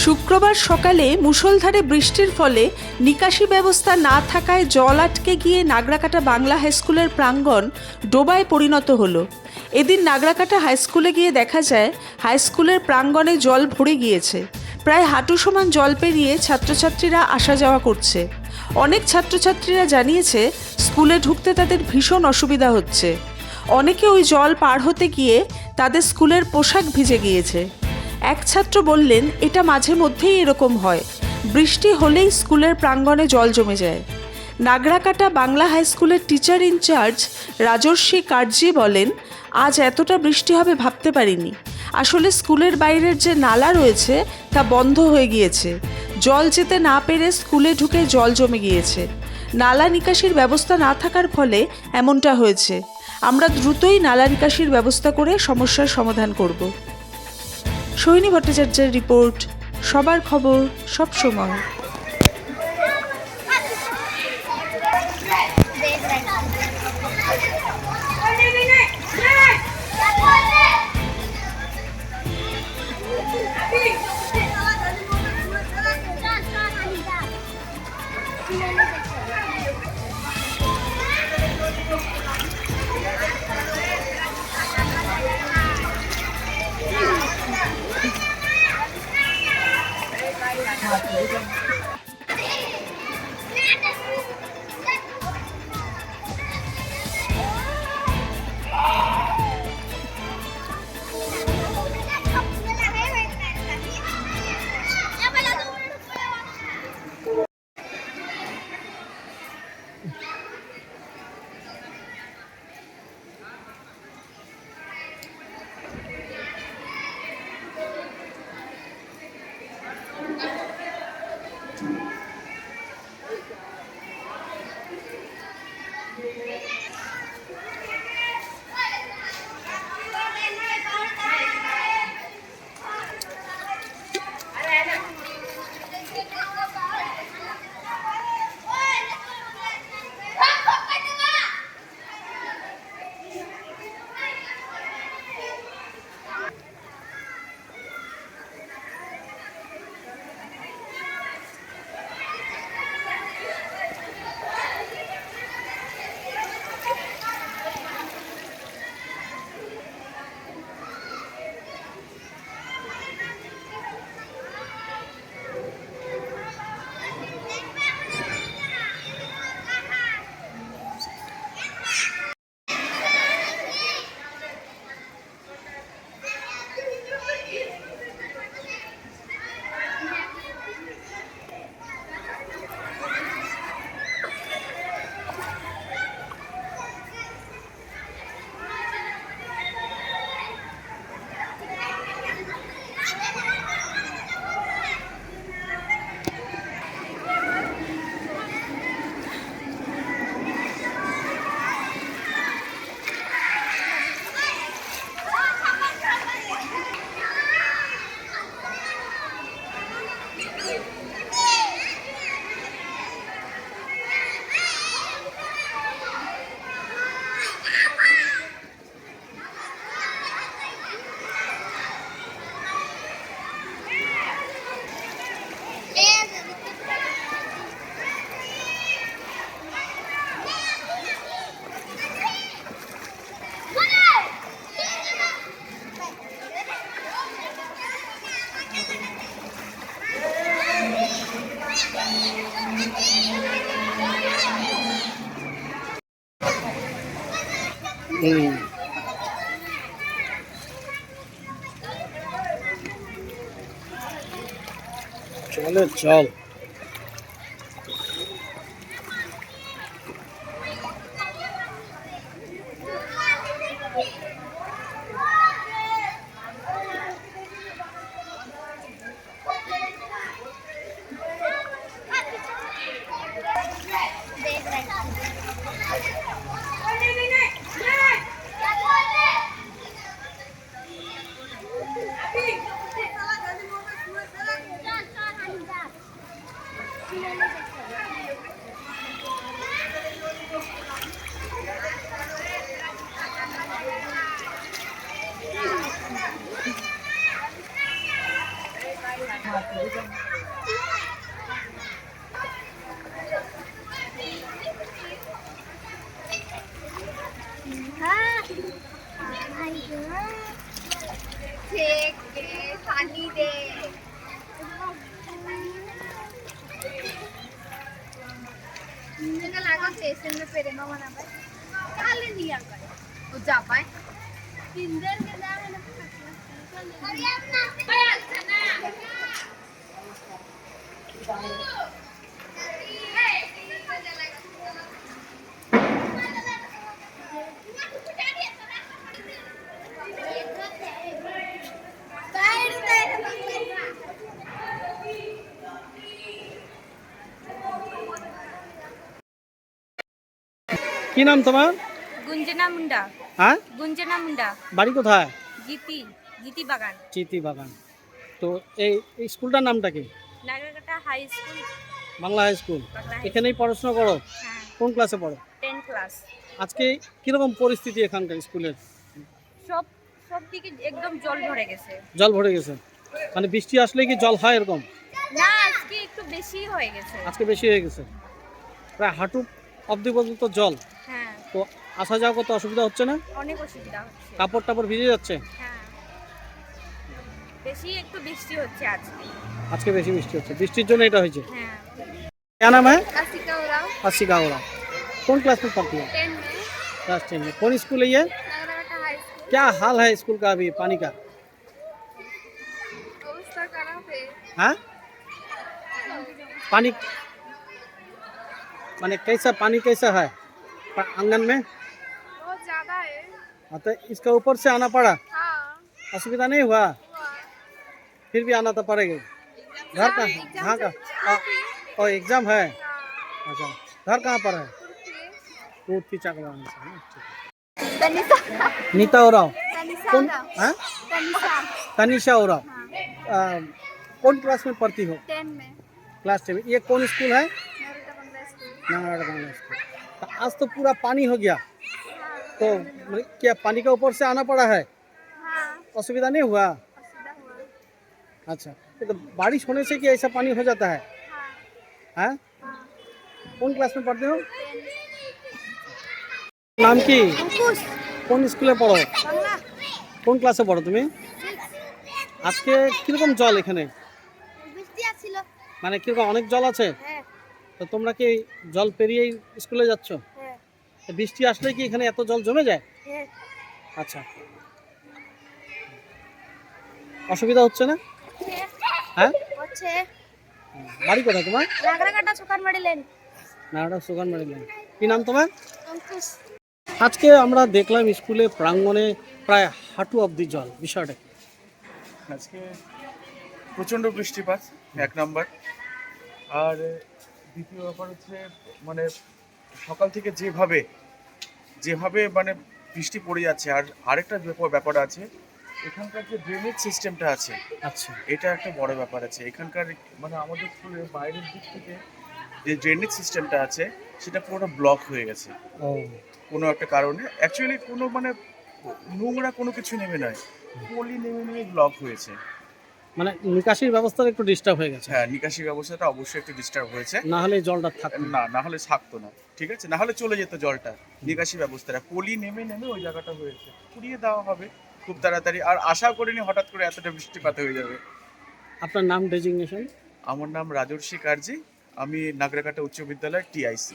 শুক্রবার সকালে মুষলধারে বৃষ্টির ফলে নিকাশি ব্যবস্থা না থাকায় জল আটকে গিয়ে নাগরাকাটা বাংলা হাইস্কুলের প্রাঙ্গণ ডোবায় পরিণত হলো। এদিন নাগরাকাটা হাইস্কুলে গিয়ে দেখা যায় হাইস্কুলের প্রাঙ্গণে জল ভরে গিয়েছে। প্রায় হাঁটু সমান জল পেরিয়ে ছাত্রছাত্রীরা আসা যাওয়া করছে। অনেক ছাত্রছাত্রীরা জানিয়েছে স্কুলে ঢুকতে তাদের ভীষণ অসুবিধা হচ্ছে। অনেকে ওই জল পার হতে গিয়ে তাদের স্কুলের পোশাক ভিজে গিয়েছে। এক ছাত্র বললেন, এটা মাঝে মধ্যেই এরকম হয়, বৃষ্টি হলেই স্কুলের প্রাঙ্গণে জল জমে যায়। নাগরাকাটা বাংলা হাইস্কুলের টিচার ইনচার্জ রাজর্ষি কার্জি বলেন, আজ এতটা বৃষ্টি হবে ভাবতে পারিনি। আসলে স্কুলের বাইরের যে নালা রয়েছে তা বন্ধ হয়ে গিয়েছে। জল যেতে না পেরে স্কুলে ঢুকে জল জমে গিয়েছে। নালা নিকাশির ব্যবস্থা না থাকার ফলে এমনটা হয়েছে। আমরা দ্রুতই নালা নিকাশির ব্যবস্থা করে সমস্যার সমাধান করব। সোহিনী ভট্টাচার্যের রিপোর্ট, সবার খবর, সব সময়। চলো চল। पानी दे लगा स्टेशन में पेरेगा मना भाई काले नहीं आ गए वो जा पाए किंदर के नाम है ना কি নাম তোমার? গুঞ্জনা মুন্ডা। হ্যাঁ, গুঞ্জনা মুন্ডা। বাড়ি কোথায়? জিতি বাগান। চিতি বাগান। তো এই স্কুলটার নামটা কি? Nagrakata high school. Bangla high school. Bangla high এখানেই পড়াশোনা করো? হ্যাঁ। কোন ক্লাসে পড়ো? 10 ক্লাস। আজকে কিরকম পরিস্থিতি এখানকার স্কুলের? সব দিকে একদম জল ভরে গেছে। জল ভরে গেছে, মানে বৃষ্টি আসলে কি জল হয় এরকম? না, আজকে একটু বেশি হয়ে গেছে। আজকে বেশি হয়ে গেছে, প্রায় হাঁটু অবধি পর্যন্ত জল। হ্যাঁ। তো আসা যাওয়া করতে অসুবিধা হচ্ছে না? অনেক অসুবিধা হচ্ছে। কাপড় টাপড় ভিজে যাচ্ছে? হ্যাঁ, একটু বৃষ্টি হচ্ছে আজকে। আজকে বেশি বৃষ্টি হচ্ছে, বৃষ্টির জন্য এটা হয়েছে। হ্যাঁ। क्या नाम है? आसिका उराव। आसिका उराव। कौन क्लास में पढ़ती है? 10 में क्लास 10 में। कौन स्कूल है ये? Nagrakata high school. क्या हाल है स्कूल का अभी पानी का? अवस्था खराब है। हाँ, पानी माने कैसा पानी कैसा है आंगन में? बहुत ज्यादा है। हाँ, तो इसका ऊपर से आना पड़ा, हाँ असुविधा नहीं हुआ? फिर भी आना तो पड़ेगा। घर का कहाँ का? और एग्जाम है? अच्छा, घर कहाँ पर है? मूर्ति चकवान से ना? तनिषा नीता उराव। तनिषा कौन? उराव। हाँ, तनिषा तनिषा उराव। हाँ। कौन क्लास में पढ़ती हो? 10 में क्लास 10 में। ये कौन स्कूल है? नागराकाटा बंगला स्कूल। नागराकाटा बंगला स्कूल। तो आज तो पूरा पानी हो गया, हाँ तो क्या पानी का ऊपर से आना पड़ा है? हाँ असुविधा नहीं हुआ? असुविधा हुआ। अच्छा, ये तो बारिश होने से कि ऐसा पानी हो जाता है? हाँ हाँ, हाँ। कौन क्लास में पढ़ते हो? नाम की? अंकुश কোন স্কুলে পড়ো? বাংলা কোন ক্লাসে পড়ো তুমি? আজকে কিরকম জল এখানে? বৃষ্টি আসছিল। মানে কিরকম অনেক জল আছে? হ্যাঁ তো তোমরা কি জল পেরিয়েই স্কুলে যাচ্ছ? হ্যাঁ তো বৃষ্টি আসলে কি এখানে এত জল জমে যায়? হ্যাঁ আচ্ছা, অসুবিধা হচ্ছে না? হ্যাঁ, হচ্ছে। বাড়ি কোথায় তোমার? নাগরাকাটা সুকানবাড়ি লেন। নাড়া সুগান বাড়ি। কি নাম তোমার? अंकुश আজকে আমরা দেখলাম স্কুলে প্রাঙ্গণে প্রায় হাঁটু অবধি জল, বিষয়টা কি? আজকে প্রচণ্ড বৃষ্টিপাত এক নাম্বার, আর দ্বিতীয় ব্যাপার হচ্ছে মানে সকাল থেকে যেভাবে মানে বৃষ্টি পড়ে যাচ্ছে। আর আরেকটা ব্যাপার আছে, এখানকার যে ড্রেনেজ সিস্টেমটা আছে, আচ্ছা, এটা একটা বড় ব্যাপার আছে। এখানকার মানে আমাদের স্কুলের বাইরের দিক থেকে যে ড্রেনেজ সিস্টেমটা আছে সেটা পুরোটা ব্লক হয়ে গেছে ও কোনো একটা কারণে। অ্যাকচুয়ালি কোনো মানে নোংরা কোনো কিছু নেমে নয়, পলি নেমে ব্লক হয়েছে। মানে নিকাশির ব্যবস্থার একটু ডিস্টার্ব হয়ে গেছে। হ্যাঁ, নিকাশি ব্যবস্থাটা অবশ্যই একটু ডিস্টার্ব হয়েছে। না হলে জলটা থাকতো না। না হলে থাকতো না, ঠিক আছে, না হলে চলে যেত জলটা। নিকাশি ব্যবস্থাটা পলি নেমে ওই জায়গাটা হয়েছে, পুড়িয়ে দেওয়া হবে খুব তাড়াতাড়ি। আর আশা করিনি হঠাৎ করে এতটা বৃষ্টিপাত হয়ে যাবে। আপনার নাম, ডেজিগনেশন? আমার নাম রাজর্ষি কার্জি, আমি নাগরাকাটা উচ্চ বিদ্যালয় TIC।